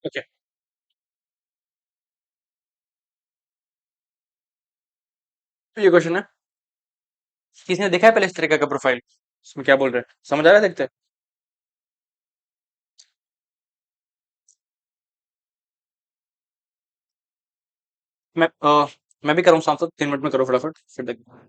Okay. तो ये question है, किसने देखा है पहले इस तरीके का प्रोफाइल? इसमें क्या बोल रहे हैं, समझ आ रहा है? देखते हैं। मैं भी कर रहा हूँ सांसद, 3 मिनट में करो फटाफट, फिर देखते हैं।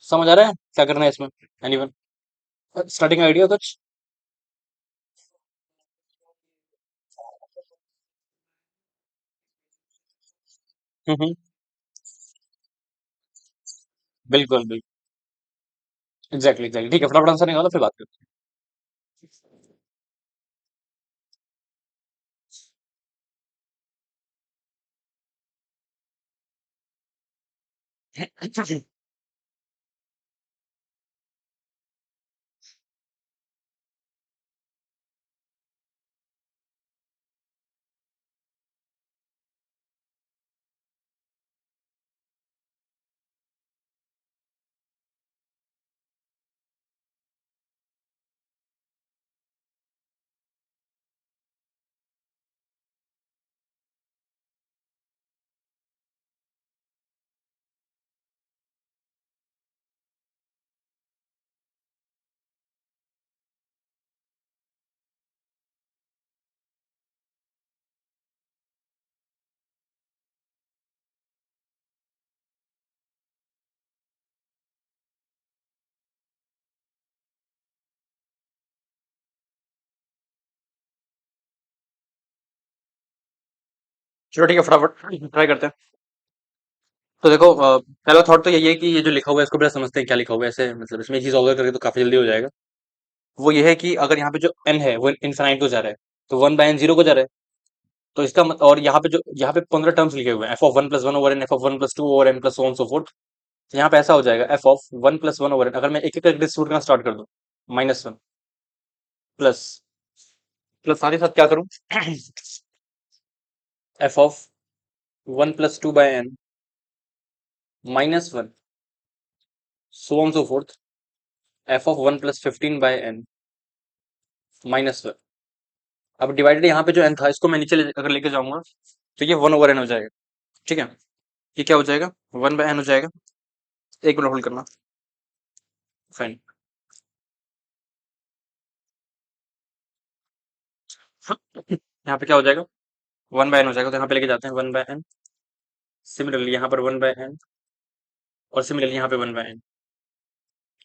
समझ आ रहा है क्या करना है इसमें? एनीवन स्टार्टिंग आइडिया कुछ? हम्म। बिल्कुल बिल्कुल। एग्जैक्टली एग्जैक्टली, ठीक है, फटाफट आंसर निकालो फिर बात करते हैं। चलो ठीक है, फटाफट ट्राई करते हैं। तो देखो, पहला थॉट तो यही है कि ये जो लिखा हुआ है इसको पहले समझते हैं क्या लिखा हुआ है, ऐसे मतलब इसमें चीज ऑब्जर्व करके तो काफी जल्दी हो जाएगा। वो ये है कि अगर यहाँ पे जो n है वो इनफाइनाइट को जा रहा है, तो 1/n 0 को जा रहा है। तो इसका और यहाँ पे 15 टर्म्स लिखे हुए हैं, f(1+1/n, f(1+2/n, so on so forth)। तो यहाँ पे ऐसा हो जाएगा, f(1+1/n), अगर मैं एक एक करके डिस्ट्रीब्यूट करना स्टार्ट कर दूं, -1 प्लस प्लस साथ ही साथ क्या करूं, f(1+2/n, -1 so on so forth), f(1+15/n, -1। अब डिवाइडेड यहाँ पे जो n था इसको मैं नीचे अगर लेके जाऊंगा तो ये 1/n हो जाएगा। ठीक है, ये क्या हो जाएगा, 1/n हो जाएगा। एक मिनट होल्ड करना। फाइन। यहाँ पे क्या हो जाएगा, 1/n हो जाएगा, तो यहाँ पे लेके जाते हैं 1/n। सिमिलरली यहाँ पर 1/n, और सिमिलरली यहाँ पे 1/n।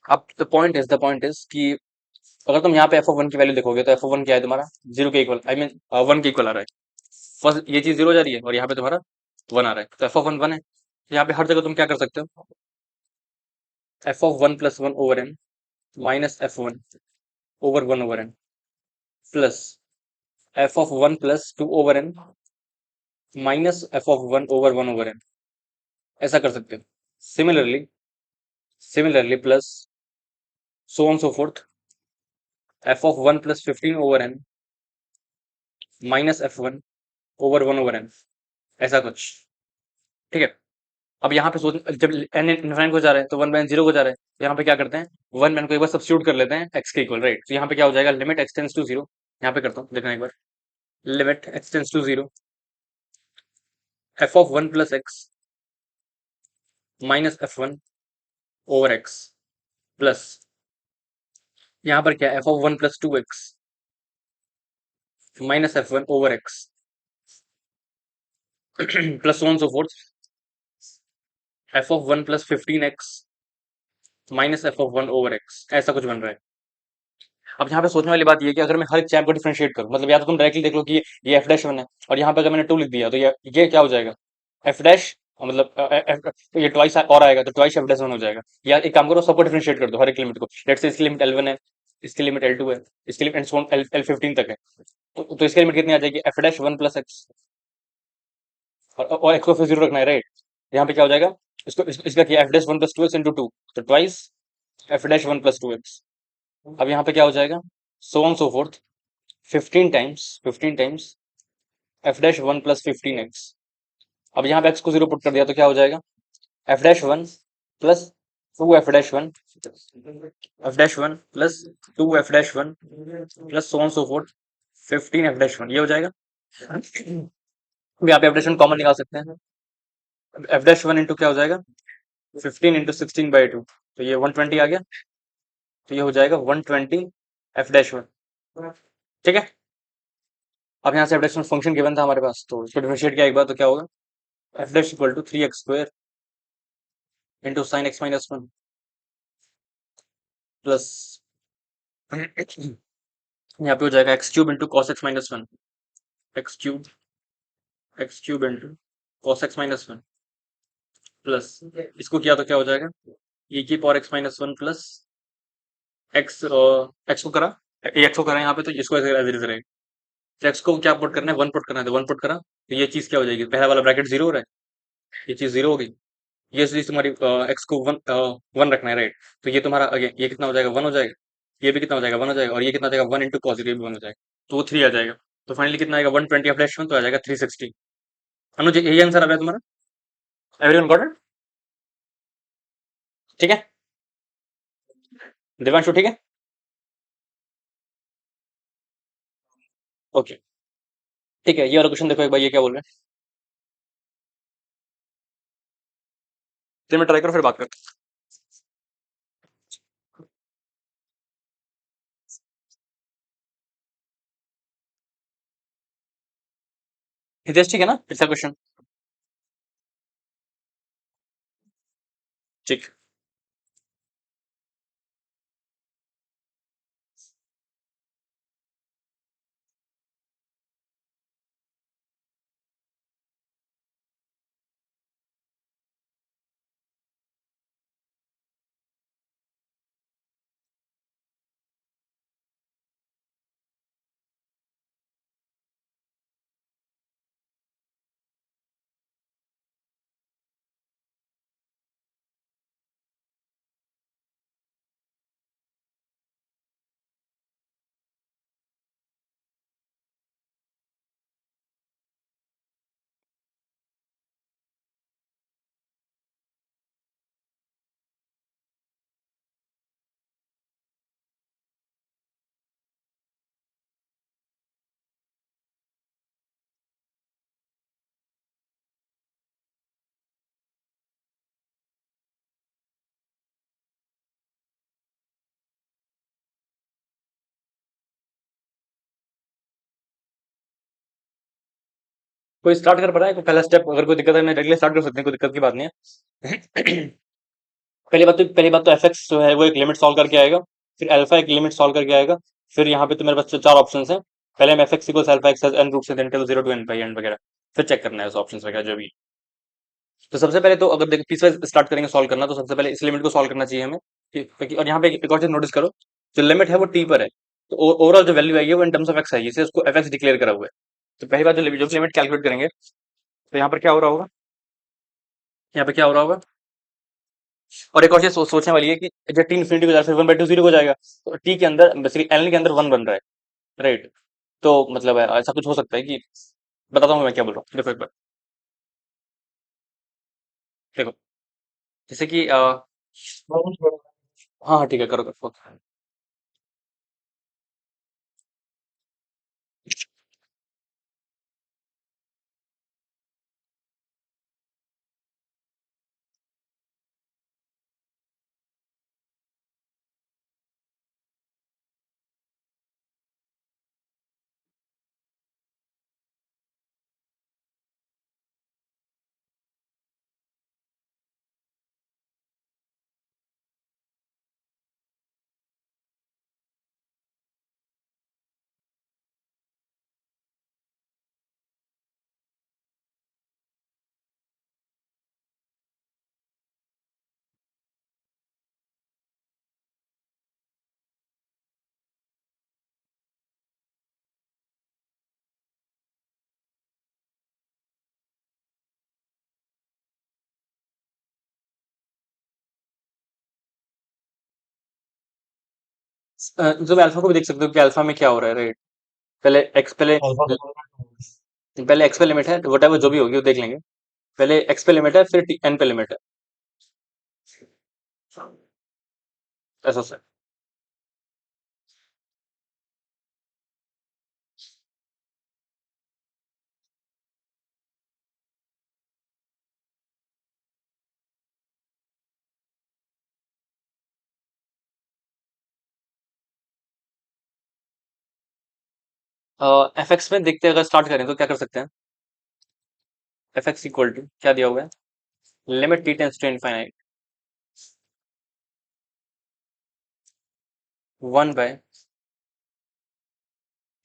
अब द पॉइंट इज कि अगर तुम यहाँ पे f(1) की वैल्यू देखोगे तो f(1) क्या है तुम्हारा, 0 के इक्वल, आई मीन 1 के इक्वल आ रहा है। फर्स्ट ये चीज 0 हो जा रही है और यहाँ पे तुम्हारा 1 आ रहा है, तो f(1) 1 है। तो यहाँ पे हर जगह तुम क्या कर सकते हो, f(1+1/n -f(1)/(1)/n plus f(1+2/n -f(1)/(1)/n, ऐसा कर सकते हो। Similarly plus so on so forth, f(1+15/n -f(1)/(1)/n, ऐसा कुछ। ठीक है, अब यहाँ पे सोच, जब n इनफाइनाइट को जा रहा है तो 1/0 को जा रहा है, तो यहाँ पे क्या करते हैं, 1 को एक बार सब्स्टिट्यूट कर लेते हैं x के इक्वल, राइट। तो यहाँ पे क्या हो जाएगा, लिमिट x टेंड्स टू 0। यहाँ पे करता हूँ, देखना एक बार। Limit x tends to 0, f(1+x -f(1)/x plus यहाँ पर क्या है, f(1+2x minus f1 over x plus 1 so fourth f of 1 plus 15x minus f of 1 over x, ऐसा कुछ बन रहा है। अब यहाँ पे सोचने वाली बात ये है कि अगर मैं हर एक चैप को डिफरेंशिएट करूँ, मतलब या तो तुम डायरेक्टली देख लो कि ये f डैश 1 है, और यहाँ पे अगर मैंने 2 लिख दिया तो ये क्या हो जाएगा, f डैश, मतलब तो ये ट्वाइस और आएगा तो ट्वाइस f डैश 1 हो जाएगा। या एक काम करो, सबको डिफरेंशिएट कर दो हर एक लिमिट को। लेट्स से इसकी लिमिट L1 है, इसकी लिमिट L2 है, इसकी लिमिट L15 तक है, तो इसकी लिमिट कितनी आ जाएगी, f डैश 1 प्लस x, और x को फिर 0 रखना है, राइट। यहाँ पे क्या हो जाएगा, इसका किया f dash 1 plus 2x into 2, तो twice f dash 1 plus 2x। अब यहाँ पे क्या हो जाएगा, so on so fourth 15 times f dash 1 plus 15x। अब यहाँ पे x को 0 पुट कर दिया तो क्या हो जाएगा, f dash 1 plus 2f dash 1, f dash 1 plus 2f dash 1 plus so on so fourth 15f dash 1, ये हो जाएगा। अब यहाँ पे f डैश 1 कॉमन निकाल सकते हैं, f डैश 1 इंटू क्या हो जाएगा, 15 इंटू 16/2, तो ये 120 आ गया, तो ये हो जाएगा 120 f डैश 1। ठीक है। अब यहाँ से f डैश 1 फंक्शन गिवन था हमारे पास, तो इसको डिफरेंशिएट किया एक बार तो क्या होगा, f dash equal to 3x square into sine x minus 1 plus यहाँ पे हो जाएगा x cube into cos x minus 1, x cube into cos x minus 1 plus, इसको किया तो क्या हो जाएगा, e की power x minus 1 plus x, x को करा, एक्स को करा यहाँ पे, तो इसको ऐसे एज इट इज रहेगा। तो एक्स को क्या पुट करना है, 1 पुट करना है, तो 1 पुट करा, तो ये चीज क्या हो जाएगी, पहला वाला ब्रैकेट 0 हो रहा है, ये चीज 0 हो गई। ये चीज तुम्हारी एक्स को 1 रखना है, राइट। तो ये तुम्हारा ये कितना हो जाएगा, 1 हो जाएगा, ये भी कितना हो जाएगा, 1 हो जाएगा, और ये कितना हो जाएगा, 1 इंटू कॉस, ये भी 1 हो जाएगा, तो वो 3 आ जाएगा। तो फाइनली कितना आएगा, 120 ऑफ डैश 1, तो आ जाएगा 360। अनुज यही आंसर आ रहा है तुम्हारा, एवरीवन गॉट इट, ठीक है। दिवांशु ठीक है, ओके, ठीक है। ये वाला क्वेश्चन देखो एक बार, ये क्या बोल रहे हैं, चलिए मैं ट्राई करो फिर बात करते हैं। हितेश ठीक है ना, पिछला क्वेश्चन, ठीक। कोई स्टार्ट कर पा रहा है, कोई पहला स्टेप, अगर कोई दिक्कत है मैं डायरेक्टली स्टार्ट कर सकते हैं, कोई दिक्कत की बात नहीं है। पहली बात तो एफ एक्स जो है वो एक लिमिट सॉल्व करके आएगा, फिर अल्फा एक लिमिट सॉल्व करके आएगा, फिर यहाँ पे तो मेरे पास चार ऑप्शन है। पहले हम F x equals alpha X N root से then tell 0 to N by N वगैरह, फिर चेक करना है उस ऑप्शन वगैरह जो भी। तो सबसे पहले तो अगर देखो पीस वाइज स्टार्ट करेंगे सॉल्व करना, तो सबसे पहले इस लिमिट को सॉल्व करना चाहिए हमें। और यहाँ पे एक और चीज नोटिस करो, जो लिमिट है वो टी पर है, तो ओवरऑल जो वैल्यू आई है वो इन टर्म्स ऑफ एक्स आई है, इसलिए उसको एफ एक्स डिक्लेयर करा हुआ है। तो पहली बात, जो लिमिट कैलकुलेट करेंगे, तो यहाँ पर क्या हो रहा होगा, यहाँ पे क्या हो रहा होगा। और एक और चीज सोचने वाली है कि जब टी इन्फिनिटी को जाएगा फिर 1/2 0 हो जाएगा, तो टी के अंदर बेसिकली एल के अंदर 1 बन रहा है, राइट। तो मतलब ऐसा कुछ हो सकता है कि, बताता हूँ मैं क्या बोल रहा हूँ, देखो एक बार, देखो जैसे कि हाँ हाँ ठीक है, करो करो। जब अल्फा को भी देख सकते हो कि अल्फा में क्या हो रहा है, राइट? पहले एक्स अल्फा तो पहले एक्स पे लिमिट है, वट एवर जो भी होगी वो देख लेंगे। पहले एक्स पे लिमिट है, फिर एन पे लिमिट है। ऐसा सर। एफ एक्स में देखते हैं, अगर स्टार्ट करें तो क्या कर सकते हैं। एफ एक्स इक्वल टू क्या दिया हुआ है, limit t tends to infinite 1 by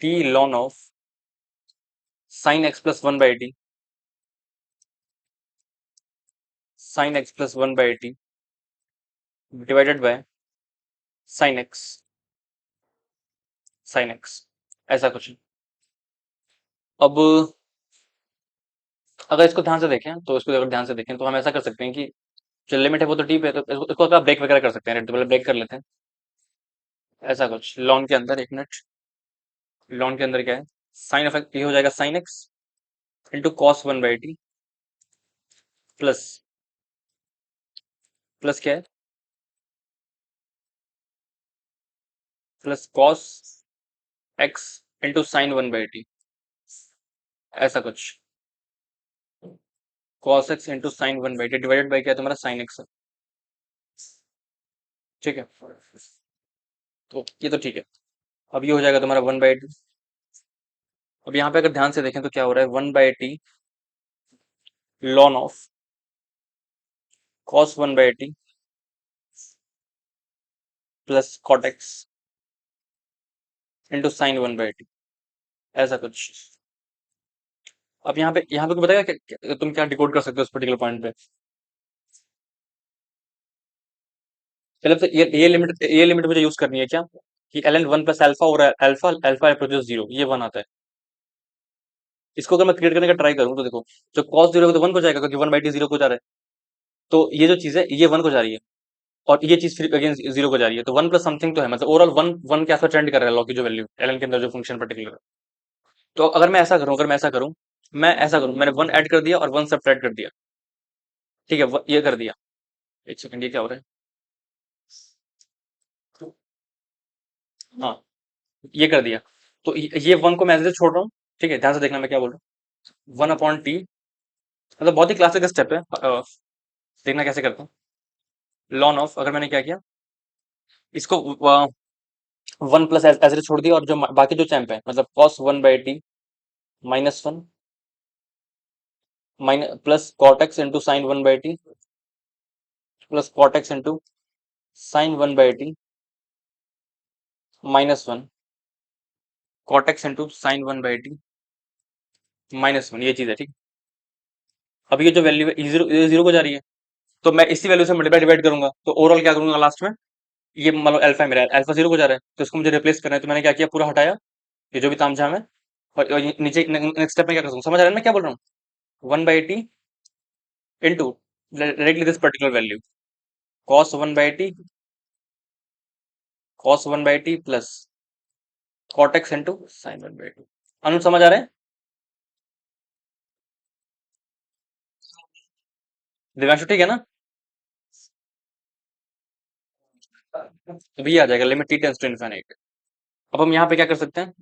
t ln of sine x plus 1 by t, sine x plus 1 by t divided by sine x, sine x, ऐसा कुछ। अब अगर इसको ध्यान से देखें, तो इसको अगर ध्यान से देखें तो हम ऐसा कर सकते हैं कि जो लिमिट है वो तो टी पे है, तो इसको अगर ब्रेक वगैरह कर सकते हैं, तो पहले ब्रेक कर लेते हैं। ऐसा कुछ लॉन के अंदर, एक मिनट, लॉन के अंदर क्या है, साइन ऑफ ये हो जाएगा sine x into cos 1 by t plus, plus क्या है, plus cos x into sine 1 by t, ऐसा कुछ। Cos x into sine 1 by t divided by क्या है तुम्हारा, साइन एक्स। ठीक है, तो ये तो ठीक है। अब ये हो जाएगा तुम्हारा 1 by 2। अब यहाँ पे अगर ध्यान से देखें तो क्या हो रहा है, 1 by t ln of cos 1 by t plus cot x into sine 1 by t, ऐसा कुछ। अब यहाँ पे बताएगा तुम क्या डिकोड कर सकते हो उस पर्टिकुलर पॉइंट पे। पहले तो ये लिमिट मुझे यूज करनी है क्या, कि ln 1 प्लस अल्फा और अल्फा अल्फा अप्रोचेस 0, ये 1 आता है। इसको अगर मैं क्रिएट करने का ट्राई करूँ तो देखो, जो कॉस 0 है तो 1 को जाएगा, क्योंकि 1 by टी 0 को जा रहा है। तो ये जो चीज है ये 1 को जा रही है, और ये चीज फिर अगेन 0 को जा रही है, तो 1 प्लस समथिंग तो है, मतलब ओवरऑल 1 1 के आसपास ट्रेंड कर रहा है लॉग की जो वैल्यू ln के अंदर जो फंक्शन पर्टिकुलर। तो अगर मैं ऐसा करूँ, मैं ऐसा करूँ, मैंने 1 ऐड कर दिया और 1 सब्ट्रैक्ट कर दिया। ठीक है, ये कर दिया। एक सेकंड, ये क्या हो रहा है। हाँ, ये कर दिया। तो ये 1 को मैं ऐसे छोड़ रहा हूँ। ठीक है, ध्यान से देखना मैं क्या बोल रहा हूँ। 1/टी, मतलब बहुत ही क्लासिक स्टेप है। देखना कैसे करता हूँ। लॉन ऑफ, अगर मैंने क्या किया, इसको 1 प्लस ऐसे छोड़ दिया, और जो बाकी जो चैम्प है, मतलब cos 1 by t -1 minus plus cot x into sine 1 by t plus cot x into sine 1 by t -1 cot x into sine 1 by t -1, ये चीज है। ठीक। अब ये जो वैल्यू है ये जीरो को जा रही है, तो मैं इसी वैल्यू से मल्टीप्लाई डिवाइड करूंगा, तो ओवरऑल क्या करूंगा लास्ट में, ये मतलब अल्फा है मेरा, अल्फा 0 को जा रहा है, तो इसको मुझे रिप्लेस करना है, तो मैंने क्या किया, पूरा हटाया, ये जो भी तामझाम है। और ये नीचे नेक्स्ट स्टेप में क्या कर सकूँ, समझ आ रहा है ना मैं क्या बोल रहा हूँ। 1 by t into directly this particular value, cos 1 by t plus cot x into sine 1 by 2। Anu समझ आ रहा है। दिव्यांशु ठीक है ना। अभी आ जाएगा limit t tends to infinite. अब हम यहाँ पे क्या कर सकते हैं,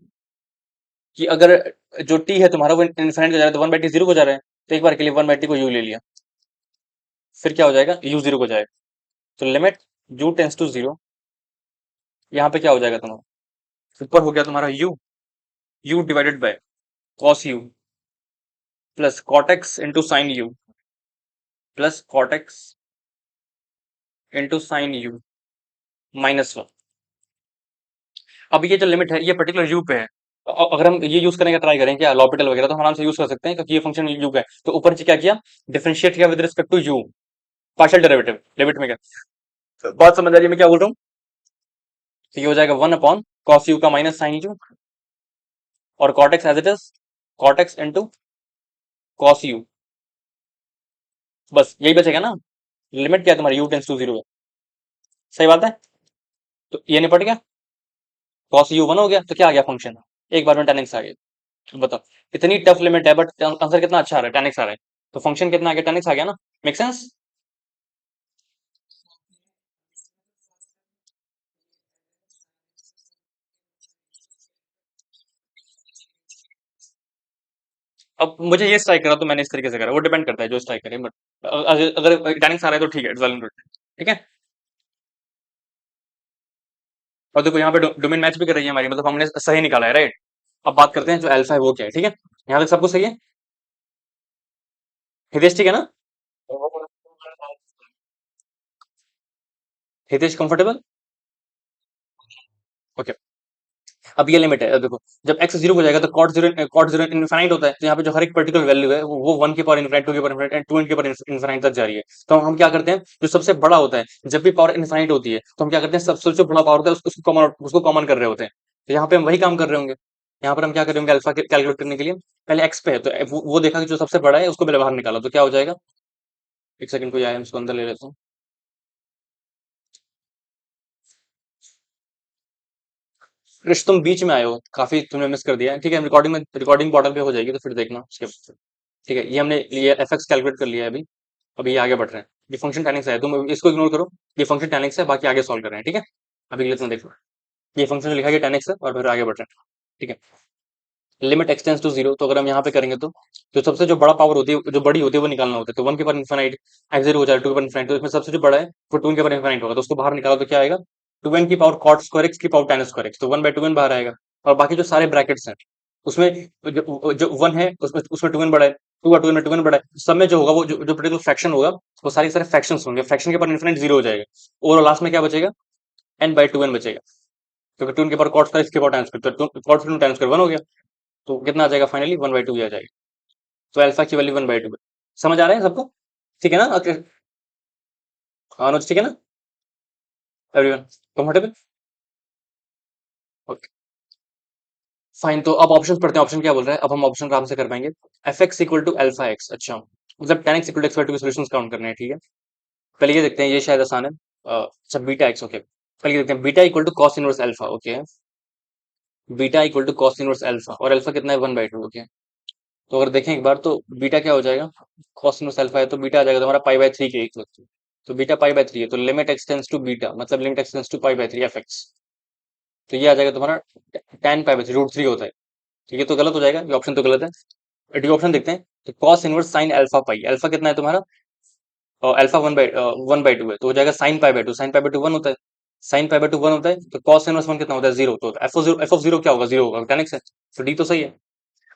कि अगर जो टी है तुम्हारा वो इनफिनिट को जा रहा है, तो 1 by टी 0 को जा रहा है, तो एक बार के लिए 1 by टी को यू ले लिया, फिर क्या हो जाएगा, यू 0 को जाएगा। तो लिमिट यू टेंस टू 0, यहाँ पे क्या हो जाएगा तुम्हारा, ऊपर हो गया तुम्हारा u divided by cos u plus cot x into sine u plus cot x into sine u -1। अब ये जो लिमिट है ये पर्टिकुलर यू पे है। अगर हम ये यूज करने का ट्राई करें क्या, लॉपिटल वगैरह, तो हम आराम से यूज कर सकते हैं, क्योंकि ये फंक्शन यू का है। तो ऊपर से क्या किया, डिफरेंशिएट किया with respect to u, partial derivative, limit में क्या, बात समझ आ रही है मैं क्या बोल रहा हूँ। तो ये हो जाएगा 1/cos यू का माइनस साइन यू, और cot x as it is, cot x into cos u, बस यही बचेगा ना। लिमिट क्या है तुम्हारी, यू टेंस टू 0 है। सही बात है। तो ये निपट गया। कॉस यू वन हो गया तो क्या आ गया फंक्शन, एक बार में टेन एक्स आ गया। बताओ, इतनी टफ लिमिट है बट आंसर कितना अच्छा आ रहा है, टेन एक्स आ रहा है। तो फंक्शन कितना आ गया, टेन एक्स आ गया ना। Make sense. अब मुझे ये स्ट्राइक करा तो मैंने इस तरीके से करा, वो डिपेंड करता है जो स्ट्राइक करे, बट अगर टेनिक्स आ रहा है तो ठीक है, इट्स वेल एंड गुड। ठीक है। और देखो यहाँ पे डोमेन मैच भी कर रही है हमारी, मतलब हमने सही निकाला है, राइट। अब बात करते हैं जो अल्फा है वो क्या है, ठीक है। यहाँ तक सबको सही है। हितेश ठीक है ना। हितेश कंफर्टेबल। ओके। अब ये लिमिट है, अब देखो, जब x जीरो हो जाएगा तो कॉट जीरो इनफाइनाइट होता है, तो यहाँ पे जो हर एक पर्टिकुलर वैल्यू है वो वन के पावर इनफाइनाइट, टू के power infinite and two n के पावर इनफाइनाइट तक जा रही है। तो हम क्या करते हैं, जो सबसे बड़ा होता है, जब भी पावर इनफाइनाइट होती है तो हम क्या करते हैं, सबसे जो बड़ा पावर होता है उसको कॉमन कर रहे होते हैं। तो यहाँ पे हम वही काम कर रहे होंगे। यहाँ पर हम क्या कर रहे होंगे, अल्फा कैलकुलेट करने के लिए पहले एक्स पे है, तो वो देखा कि जो सबसे बड़ा है उसको पहले बाहर निकाला, तो क्या हो जाएगा। एक सेकंड को आया, उसको अंदर ले लेता हूँ। कृष तुम बीच में आए हो, काफी तुमने मिस कर दिया है। ठीक है, रिकॉर्डिंग बॉर्डर पे हो जाएगी तो फिर देखना उसके बाद। ठीक है, ये हमने ये एफ एक्स कैलकुलेट कर लिया है अभी। अभी ये आगे बढ़ रहे हैं। ये फंक्शन टेनिक्स है, तुम इसको इग्नोर करो। ये फंक्शन टेनिक्स है, बाकी आगे सॉल्व कर रहे हैं, ठीक है। अभी के लिए तुम देखो, ये फंक्शन जो लिखा है टेनिक्स है और फिर आगे बढ़ रहे हैं। ठीक है। लिमिट एक्सटेंस टू जीरो, तो अगर हम यहाँ पे करेंगे तो जो सबसे जो बड़ा पावर होती है, जो बड़ी होती है वो निकालना होता है, तो वन के पावर इन्फाइनाइट एक्स जीरो हो जाएगा, टू के पावर इन्फाइनाइट, तो इसमें सबसे जो बड़ा है वो टू के पावर इन्फाइनाइट होगा, तो उसको बाहर निकालो तो क्या आएगा, टू एन की पावर कॉट स्क्वायर एक्स की पावर टेन स्क्वायर एक्स, तो वन बाय टू एन बाहर आएगा। और बाकी जो सारे ब्रैकेट्स हैं उसमें जो वन है उसमें उसमें टू एन बड़ा है, टू और टू एन में टू एन बड़ा है, सब में जो होगा वो जो पर्टिकुलर फ्रैक्शन होगा वो सारे के सारे फ्रैक्शन होंगे, फ्रैक्शन के पावर इन्फाइनाइट जीरो हो जाएगा। और लास्ट में क्या बचेगा, एन बाय टू एन बचेगा, क्योंकि टू एन के पावर कॉट स्क्वायर एक्स के पावर टेन स्क्वायर, तो cot square tan square one हो गया। तो कितना आ जाएगा फाइनली, वन बाई टू आ जाएगा। तो अल्फा की वैल्यू वन बाई टू है। समझ आ रहा है सबको। ठीक है ना, ओके। अनुज ठीक है ना, एवरीवन कंफर्टेबल। ओके फाइन, तो अब ऑप्शन पढ़ते हैं, ऑप्शन क्या बोल रहा है, अब हम ऑप्शन आराम से कर पाएंगे। F x equal to alpha x, अच्छा मतलब tan x equal to x by two के सोल्यूशन काउंट करने हैं, ठीक है। पहले ये देखते हैं, ये शायद आसान है। अच्छा बीटा एक्स, ओके पहले ये देखते हैं, beta equal to cos inverse alpha, okay. Beta equal to cos inverse alpha, और अल्फा कितना है, वन बाई टू, ओके। तो अगर देखें एक बार तो बीटा क्या हो जाएगा, कॉस इनवर्स अल्फा है तो बीटा आ जाएगा तुम्हारा पाई बाय थ्री के इक्वल। तो बीटा पाई बाय थ्री है, तो लिमिट एक्सटेंस टू बीटा मतलब limit x tends to pi by three f x. तो ये आ जाएगा तुम्हारा tan pi by three root three होता है। ठीक है, तो गलत हो जाएगा, ये ऑप्शन तो गलत है। डी ऑप्शन देखते हैं, तो कॉस इनवर्स साइन अल्फा पाई, अल्फा कितना है तुम्हारा, अल्फा वन बाई टू है, तो हो जाएगा sine pi by two, sine pi by two one होता है, sine pi by two one होता है, तो कॉस इनवर्स वन कितना होता है, जीरो, तो एफ ऑफ जीरो क्या होगा, जीरो होगा, टेन एक्स है। तो डी तो सही है।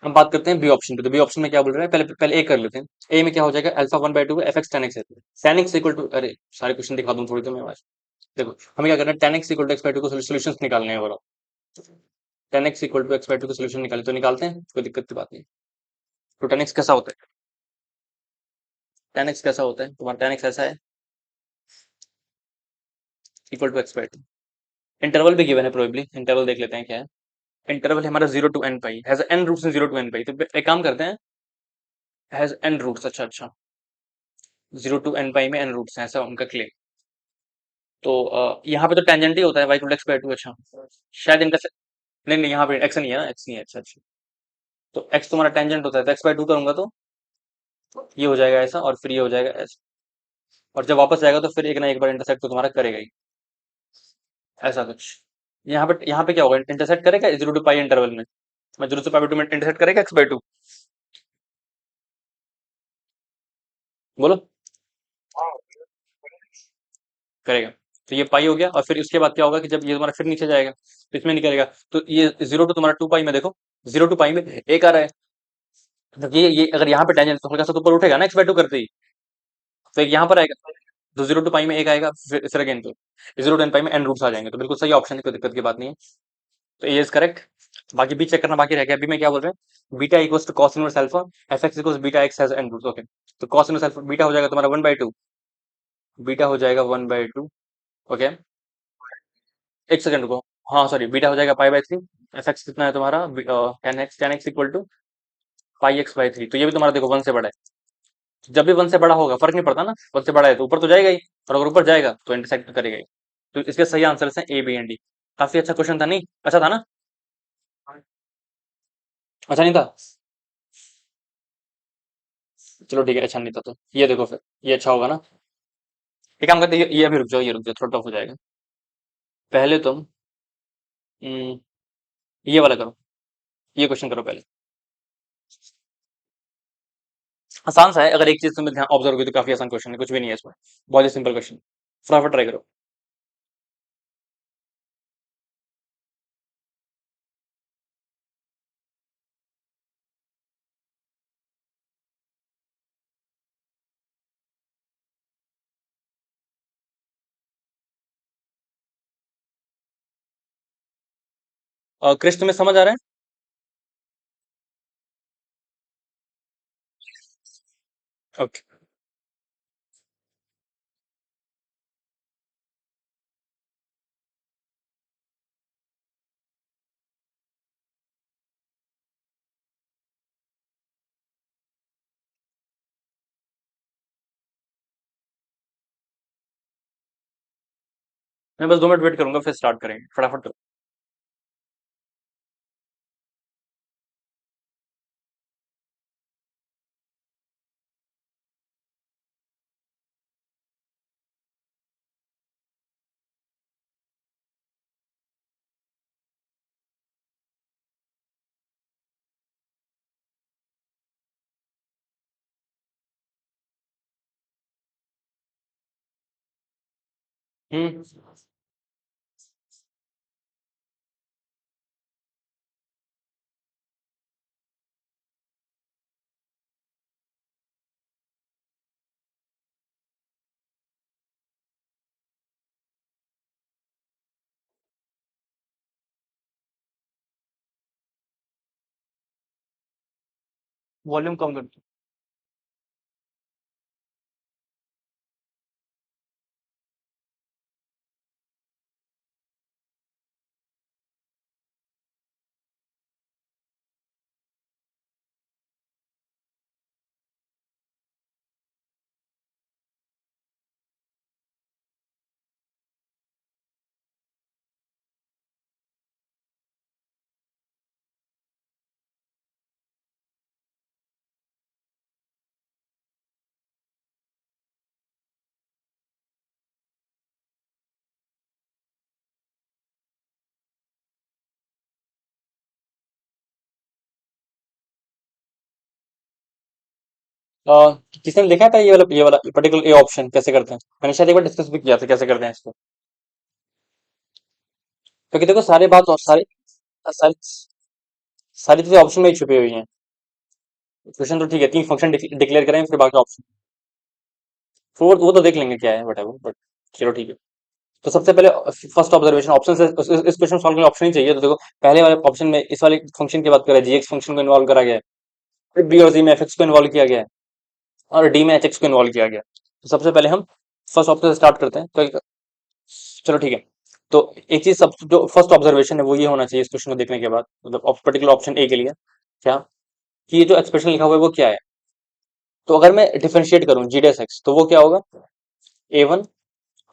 हम बात करते हैं बी ऑप्शन पे, तो बी ऑप्शन में क्या बोल रहा है, पहले पहले ए कर लेते हैं। ए में क्या हो जाएगा, alpha one by to F x ten x है, टेन एक्स इक्वल टू, अरे सारे क्वेश्चन दिखा दूं थोड़ी तो मैं आज। देखो हमें क्या करना है, tan x equal to x by two को सोल्यूशन निकालने हैं, बोलो tan x equal to x by two का सोल्यूशन निकाले, तो निकालते हैं, कोई दिक्कत की बात नहीं। तो टेन एक्स कैसा होता है, टेन एक्स कैसा होता है तुम्हारा, टेन एक्स ऐसा है, equal to x by two. Interval भी गिवन है, प्रोबेबली इंटरवल देख लेते हैं क्या है। इंटरवल है हमारा zero to N pi, has N roots in zero to N pi, तो एक काम करते हैं, हैज एन रूट्स, अच्छा अच्छा, जीरो टू एन पाई में एन रूट्स हैं, ऐसा उनका क्लेम। तो यहाँ पे तो टेंजेंट ही होता है y equal x by two, अच्छा शायद इनका नहीं नहीं, यहाँ पे एक्स नहीं है ना, एक्स नहीं है, अच्छा अच्छा। तो एक्स तुम्हारा टेंजेंट होता है, तो एक्स बाई टू करूंगा तो ये हो जाएगा ऐसा, और फिर ये हो जाएगा ऐसा, और जब वापस जाएगा तो फिर एक ना एक बार इंटरसेक्ट तो तुम्हारा करेगा ही, ऐसा कुछ। यहाँ पे क्या होगा, इंटरसेक्ट करेगा जीरो टू पाई इंटरवल में, मैं zero to pi by two में इंटरसेक्ट करेगा एक्स बाई टू, बोलो करेगा। तो ये पाई हो गया, और फिर उसके बाद क्या होगा कि जब ये तुम्हारा फिर नीचे जाएगा तो इसमें निकलेगा, तो ये जीरो टू तुम्हारा टू पाई में देखो, जीरो टू पाई में एक आ रहा है, तो ये अगर यहाँ पे टेंजेंट तो हल्का सा तो ऊपर उठेगा ना एक्स बाई टू करते ही, तो एक यहाँ पर आएगा, तो जीरो टू पाई में एक आएगा, फिर अगेन तो जीरो टेन पाई में एन रूट्स आ जाएंगे, तो बिल्कुल सही ऑप्शन है, कोई दिक्कत की बात नहीं है। तो ये इज करेक्ट। बाकी बी चेक करना बाकी रह गया, अभी मैं क्या बोल रहे हैं, beta equals to cos inverse alpha, f x equals beta x has N roots, okay. तो कॉस इनवर्स अल्फा बीटा हो जाएगा तुम्हारा वन बाई टू, बीटा हो जाएगा वन बाई टू, ओके। एक सेकंड रुको, हाँ सॉरी, बीटा हो जाएगा pi by three, f x कितना है तुम्हारा, tan x equal to pi x by three, तो ये भी तुम्हारा देखो वन से बड़ा है, जब भी वन से बड़ा होगा फर्क नहीं पड़ता ना, वन से बड़ा है तो ऊपर तो जाएगा ही, और अगर ऊपर जाएगा तो इंटरसेक्ट करेगा ही। तो इसके सही आंसर है ए बी एंड डी। काफी अच्छा क्वेश्चन था, नहीं अच्छा था ना? अच्छा नहीं था? चलो ठीक है, अच्छा नहीं था तो ये देखो फिर, ये अच्छा होगा ना? एक काम करते हैं, ये अभी रुक जाओ, ये रुक जाओ, थोड़ा टफ हो जाएगा। पहले तुम हम्म, ये वाला करो, ये क्वेश्चन करो पहले। आसान सा है, अगर एक चीज तुम्हें ध्यान ऑब्जर्व करो तो काफी आसान क्वेश्चन है, कुछ भी नहीं है इसमें। बहुत ही सिंपल क्वेश्चन, फटाफट ट्राई करो। क्रिश तुम्हें समझ आ रहा है? ओके। मैं बस 2 मिनट वेट करूंगा, फिर स्टार्ट करेंगे, फटाफट करो। हम्म। वॉल्यूम कम कर दो। अ, किसी ने देखा था ये वाला पर्टिकुलर ए ऑप्शन कैसे करते हैं? मैंने शायद एक बार डिस्कस भी किया था कैसे करते हैं इसको। क्योंकि देखो सारे बात और सारी सारी सारी चीजें ऑप्शन में ही छुपी हुई हैं। क्वेश्चन तो ठीक है, 3 फंक्शन डिक्लेयर करें, फिर बाकी ऑप्शन, वो तो देख लेंगे क्या है वट बट चलो ठीक है। तो सबसे पहले फर्स्ट ऑब्जर्वेशन ऑप्शन से इस क्वेश्चन सॉल्व के लिए ऑप्शन ही चाहिए, तो देखो पहले वाले ऑप्शन में इस वाले फंक्शन की बात करें, जी एक्स फंक्शन को इन्वॉल्व करा गया है, फिर बी और सी में एफ एक्स को इन्वॉल्व किया गया है, और डी में एच एक्स को इन्वॉल्व किया गया है। तो सबसे पहले हम फर्स्ट ऑप्शन से स्टार्ट करते हैं, तो चलो ठीक है। तो एक चीज, सब जो फर्स्ट ऑब्जर्वेशन है वो ये होना चाहिए इस क्वेश्चन को देखने के बाद, मतलब पर्टिकुलर ऑप्शन ए के लिए, क्या कि ये जो एक्सप्रेशन लिखा हुआ है वो क्या है। तो अगर मैं डिफरेंशिएट करूं जी डेस एक्स, तो वो क्या होगा? a1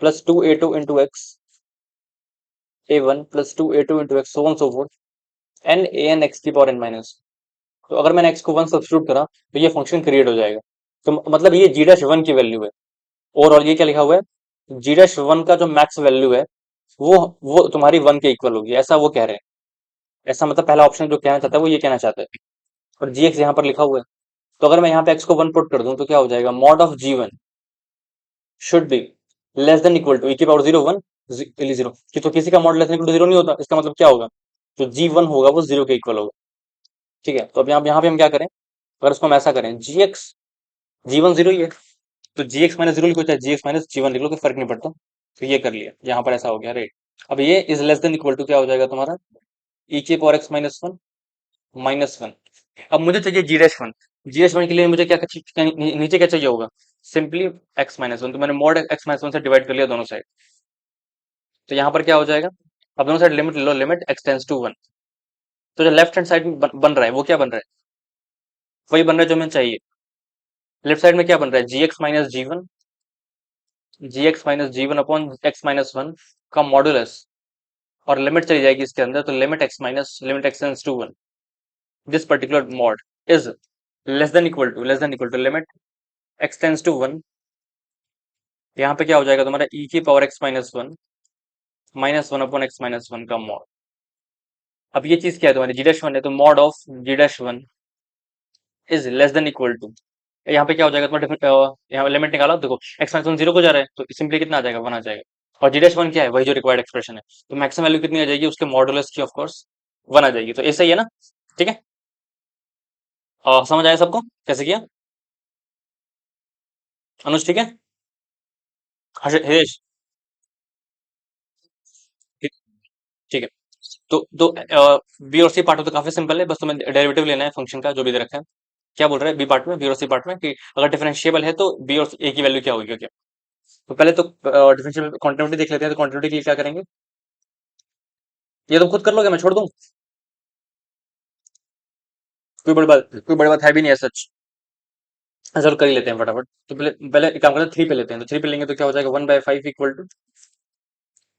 + 2a2 * x, a1 + 2a2 * x, so on so forth, n an x की पावर n माइनस। तो अगर मैंने x को 1 सब्स्टिट्यूट करा तो ये फंक्शन क्रिएट हो जाएगा। तो मतलब ये जी डैश वन की वैल्यू है। ओवरऑल ये क्या लिखा हुआ है, जी डैश वन का जो मैक्स वैल्यू है वो तुम्हारी 1 के इक्वल होगी, ऐसा वो कह रहे हैं। ऐसा मतलब पहला ऑप्शन जो कहना चाहता है वो ये कहना चाहता है। और जी एक्स यहाँ पर लिखा हुआ है, तो अगर मैं यहाँ पे एक्स को 1 पुट कर दूं तो क्या हो जाएगा, मॉड ऑफ जी1 should be less than equal to e⁻0 1 0, कि तो किसी का mod less than equal to 0 नहीं होता, इसका मतलब क्या होगा, जो जी1 होगा वो 0 के इक्वल होगा। ठीक है, तो अब यहाँ यहाँ पे हम क्या करें, अगर उसको हम ऐसा करें, जी एक्स जी1 0 ही है, तो जी एक्स माइनस जीरो लिखो चाहे जी एक्स माइनस जी वन लिख लो, कोई फर्क नहीं पड़ता। तो ये कर लिया, यहाँ पर ऐसा हो गया राइट। अब ये is less than equal to क्या हो जाएगा तुम्हारा, e⁻x-1 - 1। अब मुझे चाहिए जी डैश वन, जी डैश वन के लिए मुझे नीचे क्या चाहिए होगा, सिंपली x-1, तो मैंने मॉड x-1 से डिवाइड कर लिया दोनों साइड। तो यहाँ पर क्या हो जाएगा, अब दोनों साइड लिमिट ले लो, लिमिट x → 1। तो जो लेफ्ट हैंड साइड में बन रहा है वो क्या बन रहा है, वही बन रहा है जो हमें चाहिए। लेफ्ट साइड में क्या बन रहा है, जी एक्स माइनस जी वन अपॉन x-1 का मॉडुलस और लिमिट चली जाएगी इसके अंदर, तो limit x minus limit x tends to 1, this particular mod is less than equal to limit x tends to 1। यहाँ पे क्या हो जाएगा तुम्हारा e की power x minus 1 minus 1 upon x minus 1 का मॉड। अब ये चीज क्या है तुम्हारी g-1 है, तो mod of g-1 is less than equal to, यहाँ पे क्या हो जाएगा तुम्हारा यहाँ लिमिट निकाला, देखो एक्स माइनस 1 0 को जा रहा है, तो सिंपली कितना आ जाएगा 1 आ जाएगा। और g-1 क्या है, वही जो रिक्वायर्ड एक्सप्रेशन है, तो मैक्सिमम वैल्यू कितनी आ जाएगी उसके मॉडुलस की, ऑफ कोर्स 1 आ जाएगी। तो ऐसा ही है ना, ठीक है। समझ आया सबको कैसे किया? अनुज ठीक है? हरीश ठीक, ठीक है। तो बी और सी पार्ट में तो काफी सिंपल है, बस तुम्हें डेरिवेटिव लेना है फंक्शन का जो भी दे रखा है। क्या बोल रहा है बी पार्ट में, बी और सी पार्ट में, कि अगर डिफरेंशिएबल है तो बी और ए की वैल्यू क्या होगी, क्या? तो पहले तो डिफरेंशियल कॉन्टिन्यूटी देख लेते हैं, तो कॉन्टिन्यूटी के लिए क्या करेंगे? ये तुम खुद कर लोगे, मैं छोड़ दूं? कोई बड़ी बात है भी नहीं है सच। चलो कर ही लेते हैं फटाफट। तो पहले पहले एक काम करते हैं, 3 पे लेते हैं, तो 3 पे लेंगे तो क्या हो जाएगा 1/5 इक्वल टू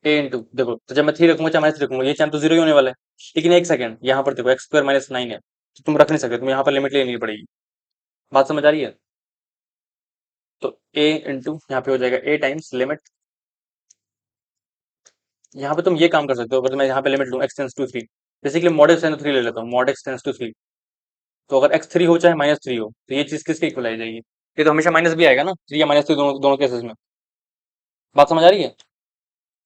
ए इंटू, देखो तो जब मैं 3 रखूंगा चाहे माइनस रखूंगा, ये चाहे तो 0 ही होने वाला है। लेकिन एक सेकंड, यहाँ पर देखो एक्स स्क्वायर माइनस 9 है, तो तुम रख नहीं सकते, तुम यहाँ पर लिमिट लेनी पड़ेगी। बात समझ आ रही है? तो ए इंटू यहाँ पे हो जाएगा ए टाइम्स लिमिट, यहाँ पे तुम ये काम कर सकते हो, अगर मैं यहाँ पे लिमिट लूँ x tends to 3, basically mod x tends to 3 ले लेता हूँ, मॉड एक्स टेंस टू 3। तो अगर एक्स 3 हो चाहे माइनस 3 हो, तो ये चीज किसके इक्वल आ जाएगी? ये तो हमेशा माइनस भी आएगा ना, 3 या माइनस 3 दोनों दोनों केसेस में। बात समझ आ रही है?